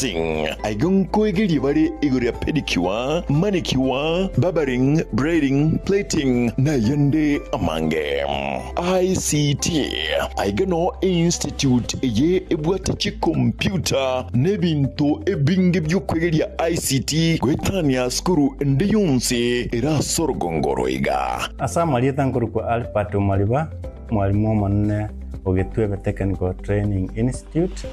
hairdressing aigon koegeli bare igore pedicure, manicure, barbering, braiding, plating na yande amange. ICT aigano institute ye ebwate computer nebinto ebinge byokwegelia ICT gwetania skuru ndiyonse era sorgongoro iga asama lieta nkuru kwa Alpato Maliba mwalimu manne Ogetwebe Technical Training Institute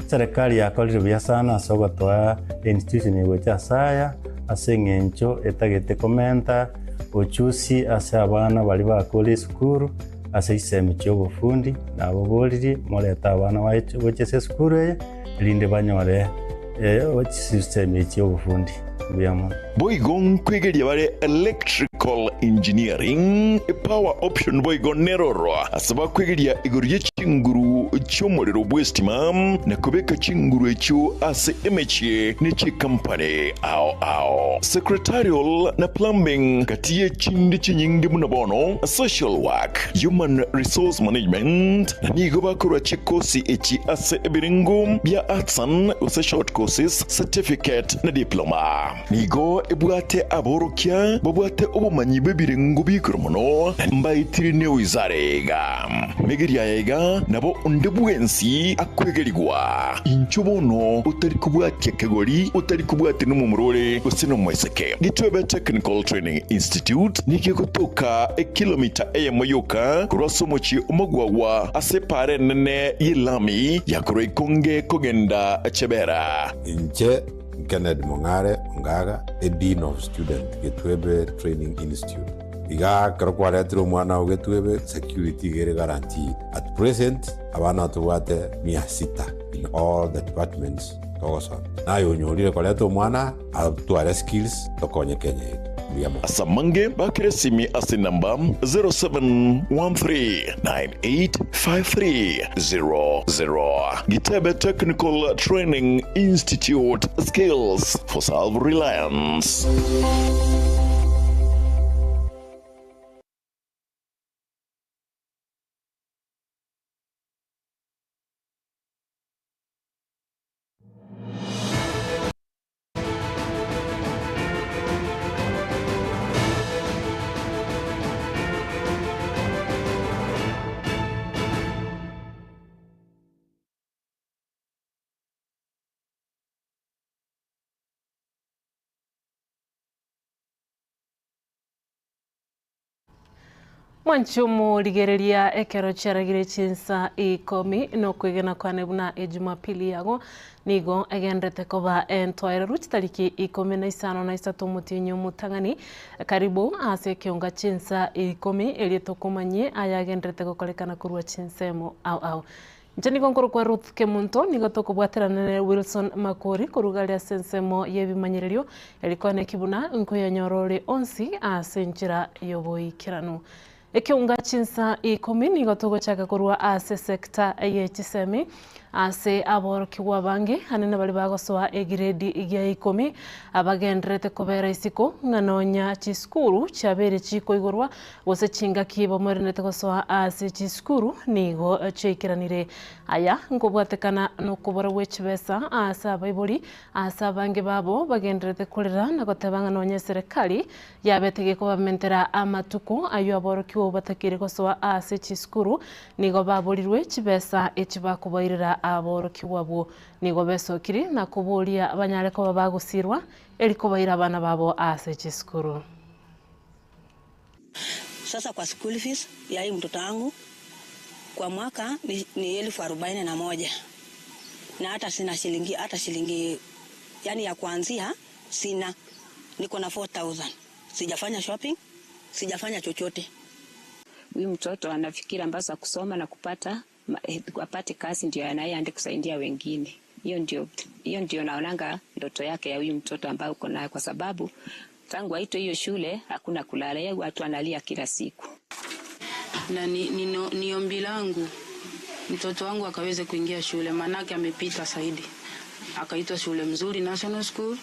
serikali yakolire bya sana sogotwa institution yegocha saya asengencho etagete komenta ochusi ase abana bali bakole skuru ase iseme cyobufundi nabo boliri moleta abana bochese skuru ye linde banyore system cyobufundi byamo boigon kwegelia bare electrical engineering power option boigon neroro asaba kwegelia igoriye chinguru cyomorero bwestimam na kubeka chinguru echo ase emeche nechi company ao secretarial na plumbing katiye chindi chinyingi munabono social work human resource management na nigo bakora chikosi echi ase ebiringo bya artsan use short courses certificate na diploma nigo ebwate aborokia babwate obumanyi bebirengo bikromono mbayitiri ne wizarega megeria yega nabo ndebwensi akwegeligwa inchubono utari kubwate kegori utari kubwate no mumurore usino mweseke Gitwebe Technical Training Institute nike kutoka kilomita moyoka kurosomochi umugwawa asepare nene yilami yakure konge kogenda chebera inche Kenneth Mongare Ngaga, a Dean of Student, Gitwebe Training Institute. Iga karokwaretro mwana Gitwebe security gere guaranteed. At present, abana tuwate 600 in all the departments. Togoson. Na yonyolire koleto mwana atuare skills tokonye Kenya. Asamange bakiresimi ase namba 0713985300. Gitwebe Technical Training Institute, skills for self-reliance. Mwanchumu ligereria ekero charagire chinsa ikomi no kwegena kwa nebuna ejumapili yago nigo agendrete koba entwaira ruchi tariki ikomi na isano na isatu mutinyo mutangani karibu ase kionga chinsa ikomi elitokomanye ayagendrete kokolekana kurwa chinsemo au Njani konkuru kwa Ruth Kemunto nigo tokobwatera nene Wilson Makori kurugalia sensemo yebimanyirerio elikone kibuna nkoya nyorore onsi asenjira yoboi kiranu ekiunga chinsa ikomi nigo togochaka kurwa ase sekta yechisemi ase aborokiwa bange hanene bali bagosoa grade ya 10 abagendrete kobera isiko nganonya chiskuru chabere chiko igorwa wose chinga kibo morenete gosoa ase chiskuru nigo chekiranire aya ngobwatekana no kubora wechbesa asa baibori asa bange babo bagendrete kolera na gotebanga nonye serikali yabetege ko bamentera amatuko ayo aborokiwa batakire gosoa ase chiskuru nigo baborirwe chibesa echibakubairira aborokiwa bo nigo besokiri na kuburia abanyare ko babagusirwa eliko baira abana babo ase chiskuru. Sasa kwa school fees ya hii mtoto wangu kwa mwaka ni 41,000 na hata sina shilingi yani ya kuanzia sina, niko na 4,000. Sijafanya shopping, sijafanya chochote. Huyu mtoto anafikira mbasa kusoma na apate kazi ndio anayeende kusaidia wengine. Hiyo ndio naonanga ndoto yake ya huyu mtoto ambaye uko naye, kwa sababu tangu aitwe hiyo shule hakuna kulala, yeye watu analia kila siku. Na ni ombi langu mtoto wangu akaweze kuingia shule, manake amepita zaidi. Akaitwa shule mzuri National School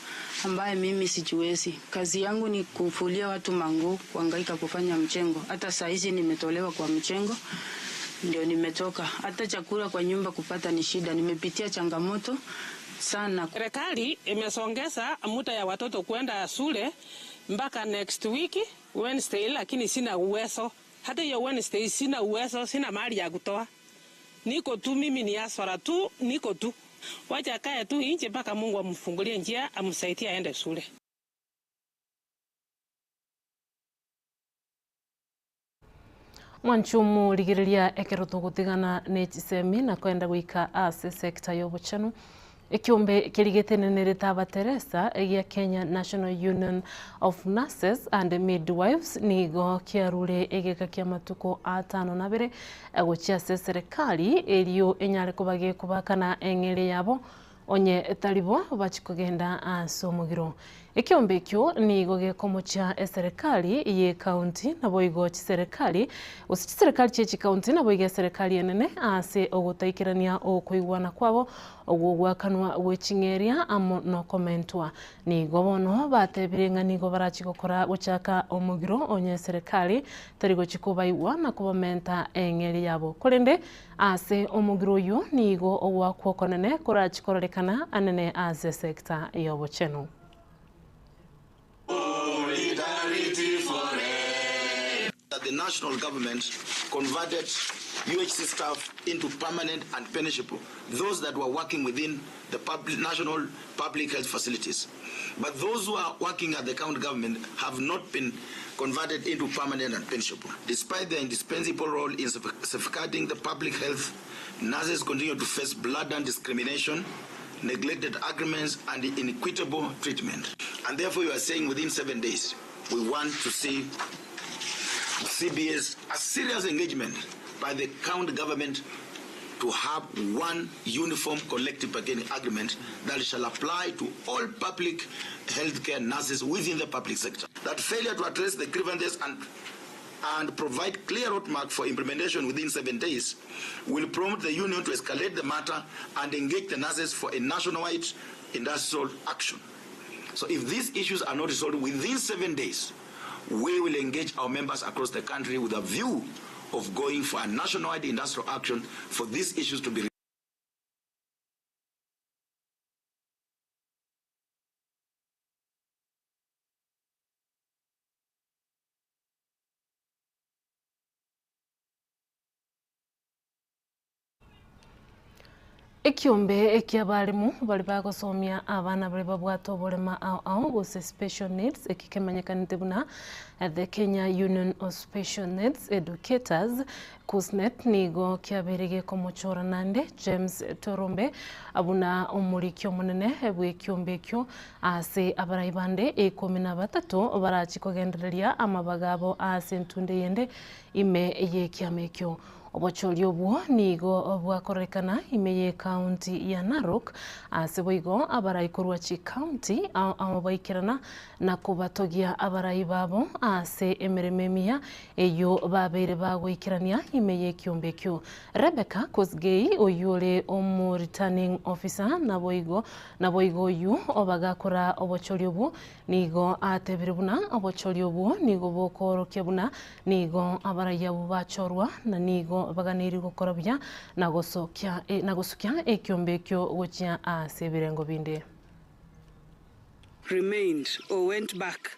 ambaye mimi sijiwezi. Kazi yangu ni kufulia watu manguo, kuhangaika kufanya mchengo. Hata saa hizi nimetolewa kwa mchengo. Ndio nimetoka. Hata chakula kwa nyumba kupata ni shida. Nimepitia changamoto sana. Serikali imesongeza muda ya watoto kwenda shule mpaka next week Wednesday, lakini sina uwezo. Hata hiyo Wednesday sina uwezo, sina mali ya kutoa. Niko tu mimi ni aswara tu, niko tu. Wacha kaya tu nje mpaka Mungu amfungulie njia, amsaidie aende shule. Mwanchumu ligiriria ekeroto gutigana nechisemi na kwenda guika ase sekta yobuchanu ikiumbe kirigetene ritaba Teresa egia Kenya National Union of Nurses and Midwives nigo kiarure egeka kia matuko 52 egochia serikali elio enyare kubage kubakana engere yabo onye talibo bachikogenda asomugiro ikiombe kyo nigo gekomocha serikali ye county nabo igo serikali usichi serikali chechi county nabo iga serikali enene ase ogutaikirania okuigwana kwabo ogugwakanwa gwechingeria amo no commentwa nigo bono batebirenga nigo barachigokora guchaka omugiro onye serikali tarigo chikubaigwa na kubamenta engeri yabo kolende ase omugiro yu nigo ogwakwokonene kurachikorekana anene ase sekta yobocheno. That the national government converted UHC staff into permanent and pensionable, those that were working within the national public health facilities. But those who are working at the county government have not been converted into permanent and pensionable. Despite their indispensable role in safeguarding the public health, nurses continue to face blatant discrimination, neglected agreements, and inequitable treatment. And therefore, you are saying within 7 days, we want to see CBS a serious engagement by the county government to have one uniform collective bargaining agreement that shall apply to all public healthcare nurses within the public sector. That failure to address the grievances and provide clear roadmap for implementation within 7 days will prompt the union to escalate the matter and engage the nurses for a nationwide industrial action. So if these issues are not resolved within 7 days, we will engage our members across the country with a view of going for a nationwide industrial action for these issues to be Ikiombe ekiabarimu bali bagosomia abana bali babwato bolema ao gose special needs ekikemanyekanite buna the Kenya Union of Special Needs Educators KUSNET nigo kiaberege komochora nande James Torombe abuna omurikyo munene bw'ekiombe kyo ase abarayibande 13 barachikogendereria amabagabo ase ntunde yende ime yekiamekyo obocholi obwo nigo bwakorekana imeye county ya Narok ase boigo abarayikorwa chi county abaikirana na kubatogia abarayi babo ase emerememia eyo babere bagwikirania imeye kiombe kyo Rebecca Kosgei oyole omu returning officer na boigo yu obagakora obocholi obwo nigo atebiribuna obocholi obwo nigo bokoroke buna nigo abarayi abo bachorwa na nigo baganiri gukorabya nagosokya ekiombe kyo gochya ase birengo binde remained or went back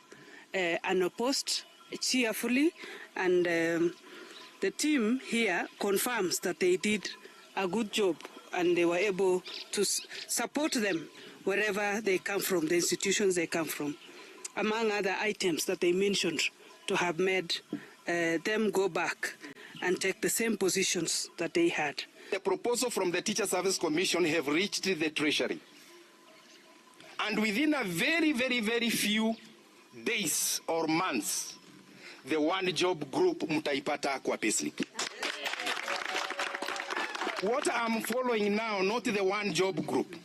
unopposed cheerfully, and the team here confirms that they did a good job and they were able to support them wherever they come from, the institutions they come from, among other items that they mentioned to have made them go back and take the same positions that they had. The proposal from the Teacher Service Commission have reached the Treasury. And within a very, very, very few days or months, the one job group mutaipata kwa payslip. What I'm following now, not the one job group.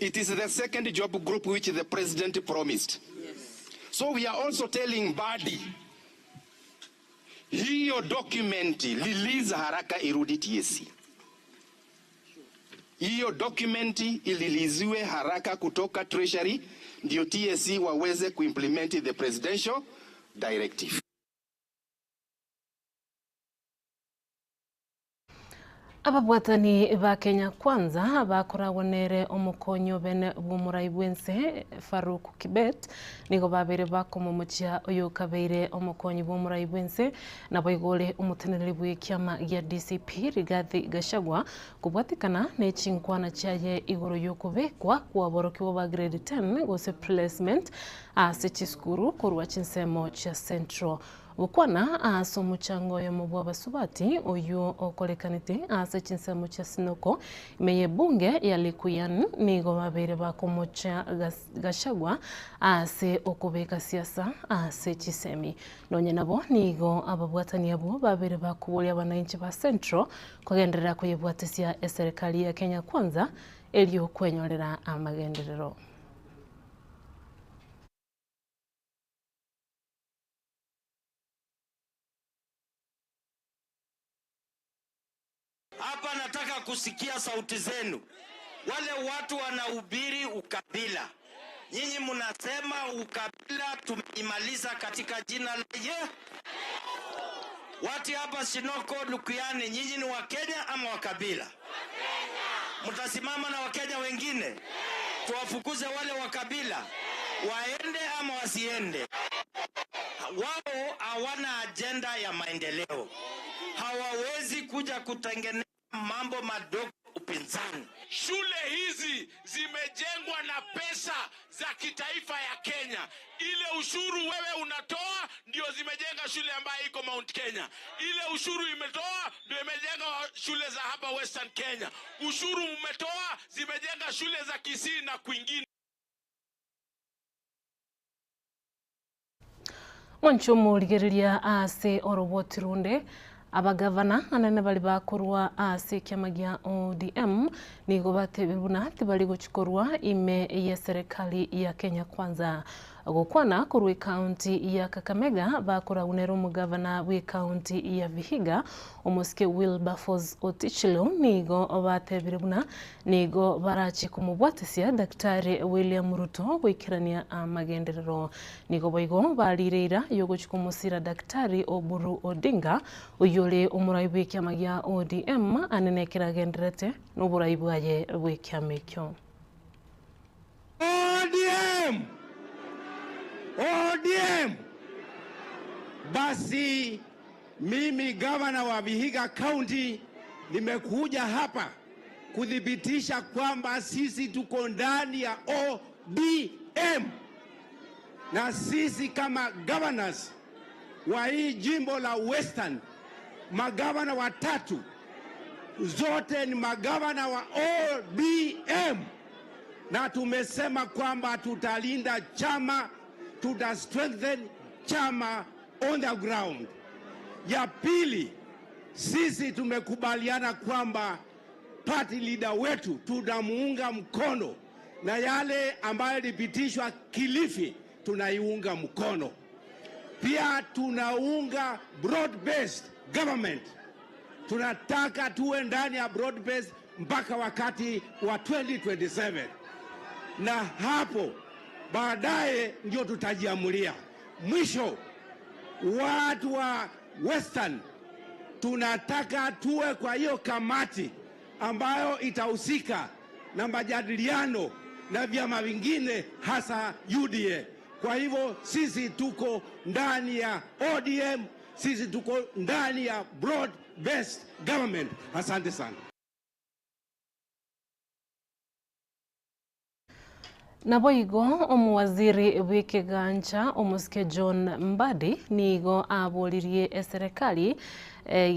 It is the second job group which the president promised. Yes. So we are also telling Badi, hiyo dokumenti release haraka irudi TSC. Hiyo dokumenti ililiziwe haraka kutoka Treasury ndio TSC waweze kuimplement the presidential directive. Ababwatani ba Kenya Kwanza bakoragwonere omukonyo bene bw'omurai bwense Farouk Kibet nigo babere bakomumukia oyo kabeire omukonyo bw'omurai bwense nabo igole umutenereri bw'ikiama gya DCP Rigathi Gachagua kubwatikana n'ekinkwana kyaye igoro y'okubekwa kwaborokiwa ba grade 10 gose placement ase chiskuru korwa chinsemo cha Central Bukwana asomuchango ya mubwa basubati oyo okolekanite ase chinsemo cha Sinoko meye bunge ya Likuyan nigo babere bakomocha Gachagua ase okubeka siasa ase chisemi nonye nabo nigo ababwatani abo babere bakubolia bananchi ba Central kugenderera kuyebwatesia serikali ya Kenya Kwanza elio kwenyorera amagenderero. Hapa nataka kusikia sauti zenu. Wale watu wanahubiri ukabila. Nyinyi mnasema ukabila tumeimaliza katika jina la Yesu. Watu hapa Sinoko Lukuyani, nyinyi ni Wakenya ama wakabila? Wakenya. Mtasimama na Wakenya wengine? Tuwafukuze wale wakabila. Waende ama wasiende? Wao hawana agenda ya maendeleo. Hawawezi kuja kutengeneza mambo madogo upinzani. Shule hizi zimejengwa na pesa za kitaifa ya Kenya. Ile ushuru wewe unatoa ndio zimejenga shule ambayo iko Mount Kenya. Ile ushuru imetoa ndio imejenga shule za hapa Western Kenya. Ushuru umetoa zimejenga shule za Kisii na kwingine. Mwanchomo ligeriria ase orobotirunde abagavana anene bali bakorwa ase kiama gya ODM nigo batebiruna tibali gochikorwa ime ya serikali ya Kenya Kwanza gukwana kurwe county ya Kakamega bakora unero mugavana we county ya Vihiga omuske Wilberforce Otichilo nigo batebiruna nigo barachi kumubwatesia Daktari William Ruto gwikirania amagenderero nigo boigo balireira yogochikumusira Daktari Oburu Odinga uyole umuraibu w'ikiama gya ODM anenekera genderete n'uburaibu bwaye bw'ikiama ekyo. ODM. Basi mimi gavana wa Vihiga County nimekuja hapa kudhibitisha kwamba sisi tuko ndani ya ODM na sisi kama governors wa hii jimbo la Western, magavana watatu zote ni magavana wa ODM, na tumesema kwamba tutalinda chama, tuta strengthen chama on the ground. Ya pili, sisi tumekubaliana kwamba party leader wetu tunamuunga mkono na yale ambayo ilipitishwa Kilifi tunaiunga mkono. Pia tunaunga broad-based government. Tunataka tuwe ndani ya broad-based mpaka wakati wa 2027. Na hapo baadaye ndio tutajiamulia. Mwisho, watu wa Western tunataka tuwe kwa hiyo kamati ambayo itahusika na majadiliano na vyama vingine hasa UDA. Kwa hivyo sisi tuko ndani ya ODM, sisi tuko ndani ya broad-based government. Asante sana. Naboigo omuwaziri w'ikiganja omuske John Mbadi nigo abolirie serikali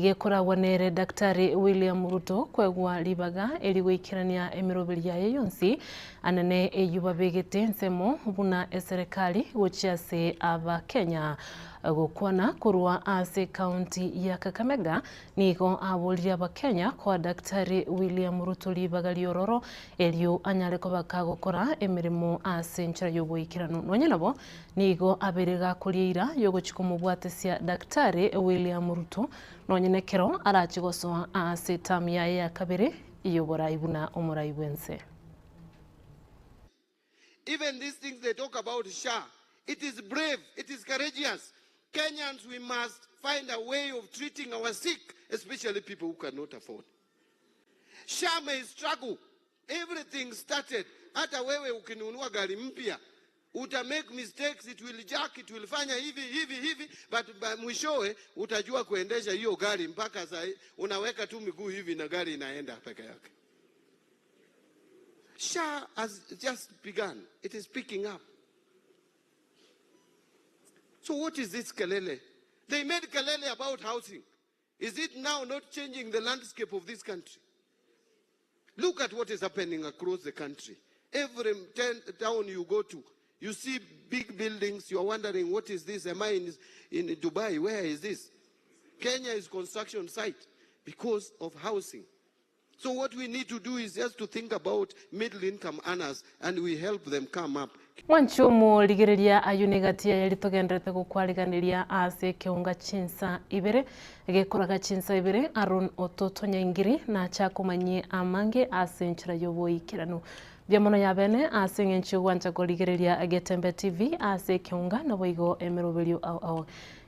yekoragwanere Daktari William Ruto kwegwa libaga eligwikirania emiroberi yaye yonsi anene eyubabegete nsemo buna serikali gochiase aba Kenya gukwana kurwa ase county ya Kakamega nigo abolirie aba Kenya kwa Daktari William Ruto libaga liororo elio anyale ko bakagokora emirimo ase nchira yobwikirano nonye nabo nigo aberega kulira yogochikumubwatesia Daktari William Ruto nonyenekero arachigosoa ase tamia ya kabere iyobora ibuna omurai bwense. Even these things they talk about SHA, it is brave, it is courageous. Kenyans, we must find a way of treating our sick, especially people who cannot afford. SHA may struggle. Everything started. Hata wewe ukinunua gari mpya, uta make mistakes, it will jack, it will fanya hivi, but mwishowe utajua kuendesha hiyo gari mpaka saa unaweka tu miguu hivi na gari inaenda peke yake. SHA has just begun. It is picking up. So what is this kelele? They made kelele about housing. Is it now not changing the landscape of this country? Look at what is happening across the country. Every town you go to, you see big buildings. You are wondering, what is this? Am I in Dubai? Where is this? Kenya is construction site because of housing. So what we need to do is just to think about middle income earners, and we help them come up. Mwanchumu ligiriria ayunigatia yalitogendrete kukwariganiria ase kiunga chinsa ibere gekuraga chinsa ibere Arun Ototo Nyangiri na chakumanye amange ase nchira yoboi kiranu byamono yabene ase ngenchu wanja goligiriria Agetembe TV ase kiunga na boigo emerobelio au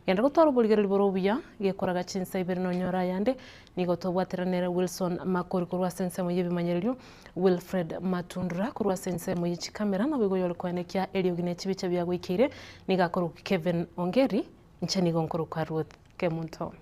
yenda gutwara buligiriri borobia gekuraga chinsa ibere no nyora yande nigo tobwateranera Wilson Makori kurwa sense mu yibimanyerio Wilfred Matundra kurwa sense mu yichi kamera na boigo yole kwanekia eliogine chibicha bya gwikire nigakoruka Kevin Ongeri nchani gonkuru kwa Ruth Kemunto.